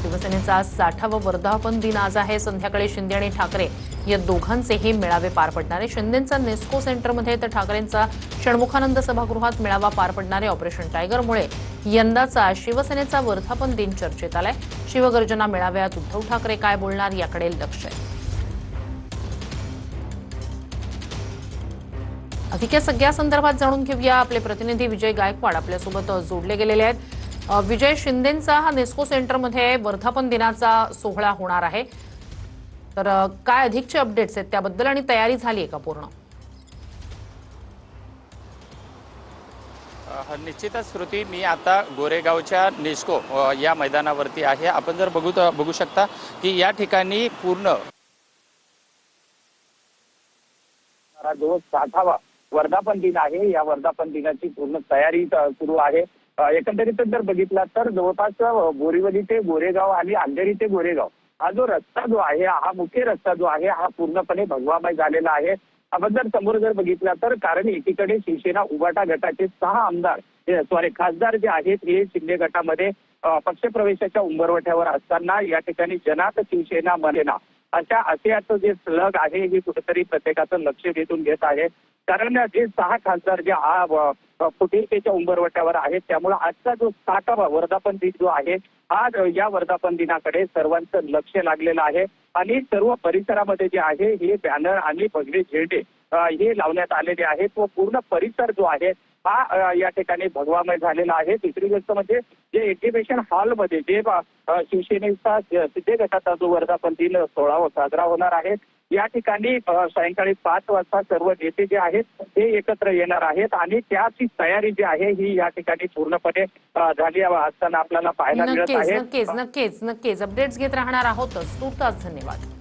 शिवसेनेचा 60वा वर्धापन दिन आज आहे। संध्याकाळी शिंदे आणि ठाकरे या दोघांचेही मेळावे पार पडणार आहे। शिंदेंचा नेस्को सेंटरमध्ये तर ठाकरेंचा षण्मुखानंद सभागृहात मेळावा पार पडणार आहे। ऑपरेशन टायगरमुळे यंदाचा शिवसेनेचा वर्धापन दिन चर्चेत आलाय। शिवगर्जना मेळाव्यात उद्धव ठाकरे काय बोलणार याकडे लक्ष आहे। अधिक या सगळ्या संदर्भात जाणून घेऊया। आपले प्रतिनिधी विजय गायकवाड आपल्यासोबत जोडले गेलेले आहेत। विजय, शिंदेंचा हा नेस्को सेंटरमध्ये वर्धापन दिनाचा सोहळा होणार आहे, तर काय अधिकचे अपडेट्स आहेत त्याबद्दल आणि तयारी झाली आहे का पूर्ण? निश्चितच श्रुती, मी आता गोरेगावच्या नेस्को या मैदानावरती आहे। आपण जर बघू शकता की या ठिकाणी पूर्ण जो 60वा वर्धापन दिन आहे, या वर्धापन दिनाची पूर्ण तयारी सुरू आहे। एकंदरीत जर बघितला तर जवळपास बोरीवली ते गोरेगाव आणि अंधेरी ते गोरेगाव हा जो रस्ता जो आहे, हा मुख्य रस्ता जो आहे, हा पूर्णपणे भगवामय झालेला आहे। आपण जर समोर जर बघितला तर कारण एकीकडे शिवसेना उबाटा गटाचे 6 आमदार खासदार जे आहेत हे शिंदे गटामध्ये पक्षप्रवेशाच्या उंबरवठ्यावर असताना या ठिकाणी जनात शिवसेना मनेना असे जे स्लग आहे हे कुठेतरी प्रत्येकाचं लक्ष वेधून घेत आहे। कारण जे 6 खासदार जे फुटीरतेच्या उंबरवट्यावर आहेत, त्यामुळे आजचा जो 60वा वर्धापन दिन जो आहे, आज या वर्धापन दिनाकडे सर्वांचं लक्ष लागलेलं आहे आणि सर्व परिसरामध्ये जे आहे हे बॅनर आणि भगवे झेंडे हे लावण्यात आलेले आहेत व पूर्ण परिसर जो आहे हा या ठिकाणी भगवामय झालेला आहे। दुसरी गोष्ट म्हणजे जे एक्झिबिशन हॉलमध्ये जे शिवसेनेचा शिंदे गटाचा जो वर्धापन दिन सोहळा साजरा होणार आहे, या ठिकाणी सायंकाळी 5 वाजता सर्व नेते जे आहेत ते एकत्र येणार आहेत आणि त्याची तयारी जी आहे ही या ठिकाणी पूर्णपणे झाली असताना आपल्याला पाहायला मिळत आहे। नक्कीच अपडेट्स घेत राहणार आहोतच। तुर्तास धन्यवाद।